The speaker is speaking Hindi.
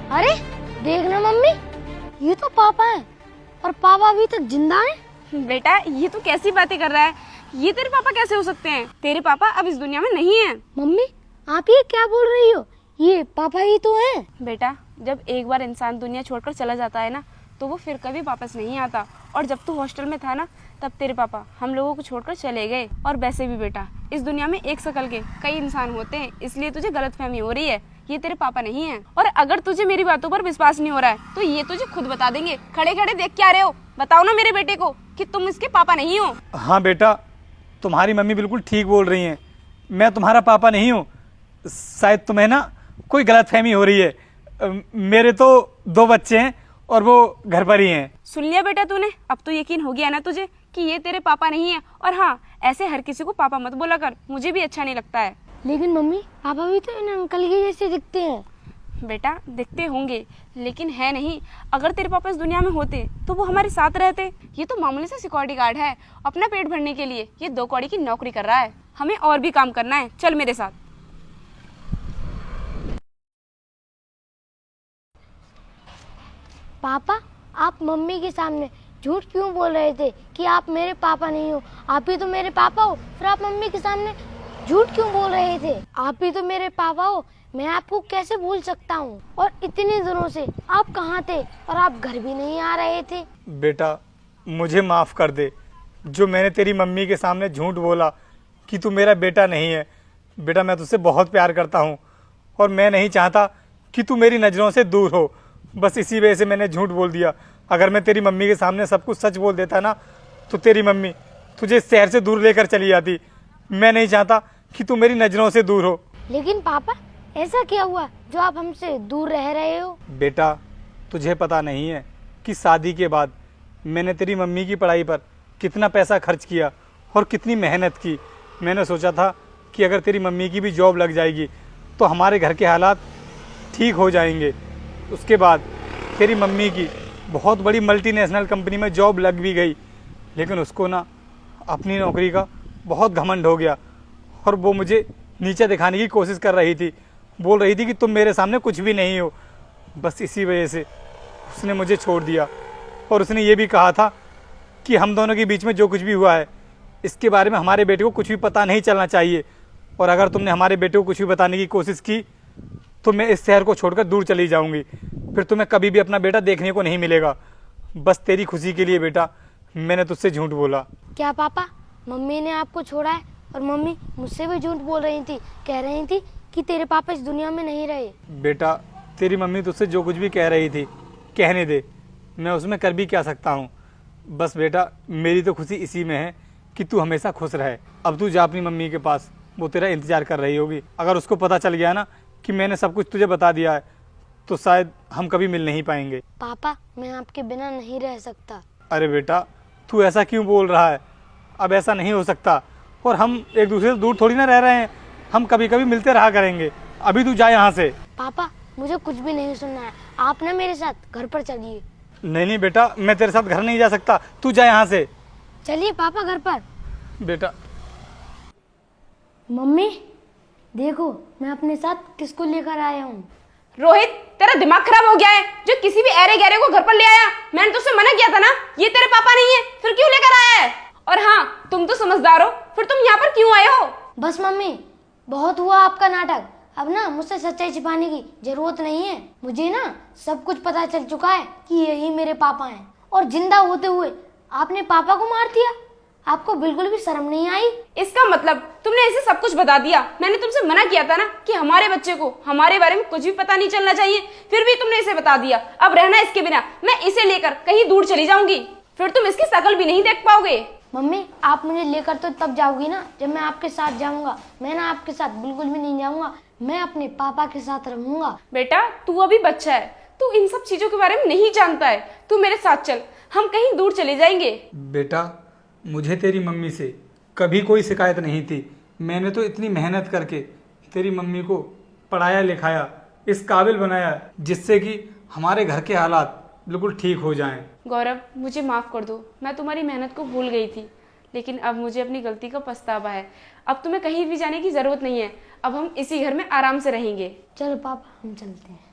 अरे देखना मम्मी, ये तो पापा हैं और पापा अभी तक जिंदा हैं। बेटा ये तो कैसी बातें कर रहा है, ये तेरे पापा कैसे हो सकते हैं? तेरे पापा अब इस दुनिया में नहीं है। मम्मी आप ये क्या बोल रही हो, ये पापा ही तो हैं। बेटा जब एक बार इंसान दुनिया छोड़कर चला जाता है ना तो वो फिर कभी वापस नहीं आता। और जब तू हॉस्टल में था ना तब तेरे पापा हम लोगों को छोड़कर चले गए। और वैसे भी बेटा इस दुनिया में एक शकल के कई इंसान होते हैं, इसलिए तुझे गलतफहमी हो रही है, ये तेरे पापा नहीं है। और अगर तुझे मेरी बातों पर विश्वास नहीं हो रहा है तो ये तुझे खुद बता देंगे। खड़े खड़े देख क्या रहे हो, बताओ ना मेरे बेटे को कि तुम इसके पापा नहीं हो। हाँ बेटा, तुम्हारी मम्मी बिल्कुल ठीक बोल रही हैं, मैं तुम्हारा पापा नहीं हूँ। शायद तुम्हें ना कोई गलतफहमी हो रही है। मेरे तो 2 बच्चे हैं और वो घर पर ही हैं। सुन लिया बेटा तूने, अब तो यकीन हो गया ना तुझे कि ये तेरे पापा नहीं है। और हाँ, ऐसे हर किसी को पापा मत बोला कर, मुझे भी अच्छा नहीं लगता है। लेकिन मम्मी पापा भी तो इन अंकल के जैसे दिखते हैं। बेटा दिखते होंगे लेकिन है नहीं। अगर तेरे पापा इस दुनिया में होते तो वो हमारे साथ रहते। ये तो मामूली सा सिक्योरिटी गार्ड है, अपना पेट भरने के लिए ये 2 कौड़ी की नौकरी कर रहा है। हमें और भी काम करना है, चल मेरे साथ। पापा आप मम्मी के सामने झूठ क्यों बोल रहे थे कि आप मेरे पापा नहीं हो? आप ही तो मेरे पापा हो, फिर आप मम्मी के सामने झूठ क्यों बोल रहे थे? आप ही तो मेरे पापा हो, मैं आपको कैसे भूल सकता हूँ? और इतने दिनों से आप कहाँ थे और आप घर भी नहीं आ रहे थे? बेटा मुझे माफ़ कर दे, जो मैंने तेरी मम्मी के सामने झूठ बोला कि तू मेरा बेटा नहीं है। बेटा मैं तुझसे बहुत प्यार करता हूँ और मैं नहीं चाहता कि तू मेरी नज़रों से दूर हो। बस इसी वजह से मैंने झूठ बोल दिया। अगर मैं तेरी मम्मी के सामने सब कुछ सच बोल देता ना तो तेरी मम्मी तुझे इस शहर से दूर लेकर चली जाती। मैं नहीं चाहता कि तू मेरी नज़रों से दूर हो। लेकिन पापा ऐसा क्या हुआ जो आप हमसे दूर रह रहे हो? बेटा तुझे पता नहीं है कि शादी के बाद मैंने तेरी मम्मी की पढ़ाई पर कितना पैसा खर्च किया और कितनी मेहनत की। मैंने सोचा था कि अगर तेरी मम्मी की भी जॉब लग जाएगी तो हमारे घर के हालात ठीक हो जाएंगे। उसके बाद तेरी मम्मी की बहुत बड़ी मल्टीनेशनल कंपनी में जॉब लग भी गई, लेकिन उसको ना अपनी नौकरी का बहुत घमंड हो गया और वो मुझे नीचे दिखाने की कोशिश कर रही थी। बोल रही थी कि तुम मेरे सामने कुछ भी नहीं हो। बस इसी वजह से उसने मुझे छोड़ दिया और उसने ये भी कहा था कि हम दोनों के बीच में जो कुछ भी हुआ है इसके बारे में हमारे बेटे को कुछ भी पता नहीं चलना चाहिए। और अगर तुमने हमारे बेटे को कुछ भी बताने की कोशिश की तो मैं इस शहर को छोड़कर दूर चली जाऊंगी, फिर तुम्हें कभी भी अपना बेटा देखने को नहीं मिलेगा। बस तेरी खुशी के लिए बेटा मैंने तुझसे झूठ बोला। क्या पापा मम्मी ने आपको छोड़ा है? और मम्मी मुझसे भी झूठ बोल रही थी, कह रही थी कि तेरे पापा इस दुनिया में नहीं रहे। बेटा तेरी मम्मी तुझसे जो कुछ भी कह रही थी कहने दे, मैं उसमें कर भी क्या सकता हूँ। बस बेटा मेरी तो खुशी इसी में है कि तू हमेशा खुश रहे। अब तू जा अपनी मम्मी के पास, वो तेरा इंतज़ार कर रही होगी। अगर उसको पता चल गया ना कि मैंने सब कुछ तुझे बता दिया है तो शायद हम कभी मिल नहीं पाएंगे। पापा मैं आपके बिना नहीं रह सकता। अरे बेटा तू ऐसा क्यों बोल रहा है? अब ऐसा नहीं हो सकता और हम एक दूसरे से दूर थोड़ी ना रह रहे हैं, हम कभी कभी मिलते रहा करेंगे। अभी तू जा यहाँ से। पापा मुझे कुछ भी नहीं सुनना है, आप ना मेरे साथ घर पर चलिए। नहीं नहीं बेटा, मैं तेरे साथ घर नहीं जा सकता, तू जा यहाँ से। चलिए पापा घर पर। बेटा मम्मी देखो मैं अपने साथ किसको लेकर आया हूँ। रोहित तेरा दिमाग खराब हो गया है, जो किसी भी ऐरे गहरे को घर पर ले आया। मैंने तुझसे मना किया था ना, ये तेरे पापा नहीं है, फिर क्यों लेकर आया है? और हाँ तुम तो समझदार हो, फिर तुम यहाँ पर क्यों आए हो? बस मम्मी बहुत हुआ आपका नाटक, अब ना मुझसे सच्चाई छिपाने की जरूरत नहीं है। मुझे ना सब कुछ पता चल चुका है कि यही मेरे पापा हैं। और जिंदा होते हुए आपने पापा को मार दिया, आपको बिल्कुल भी शर्म नहीं आई? इसका मतलब तुमने इसे सब कुछ बता दिया। मैंने तुमसे मना किया था ना कि हमारे बच्चे को हमारे बारे में कुछ भी पता नहीं चलना चाहिए, फिर भी तुमने इसे बता दिया। अब रहना इसके बिना, मैं इसे लेकर कहीं दूर चली जाऊंगी, फिर तुम इसकी शकल भी नहीं देख पाओगे। मम्मी आप मुझे लेकर तो तब जाओगी ना जब मैं आपके साथ जाऊंगा। मैं ना आपके साथ बिल्कुल भी नहीं जाऊंगा, मैं अपने पापा के साथ रहूंगा। बेटा तू अभी बच्चा है, तू इन सब चीजों के बारे में नहीं जानता है। तू मेरे साथ चल, हम कहीं दूर चले जाएंगे। बेटा मुझे तेरी मम्मी से कभी कोई शिकायत नहीं थी। मैंने तो इतनी मेहनत करके तेरी मम्मी को पढ़ाया लिखाया, इस काबिल बनाया जिससे कि हमारे घर के हालात बिल्कुल ठीक हो जाएं। गौरव मुझे माफ़ कर दो, मैं तुम्हारी मेहनत को भूल गई थी, लेकिन अब मुझे अपनी गलती का पछतावा है। अब तुम्हें कहीं भी जाने की ज़रूरत नहीं है, अब हम इसी घर में आराम से रहेंगे। चलो पापा हम चलते हैं।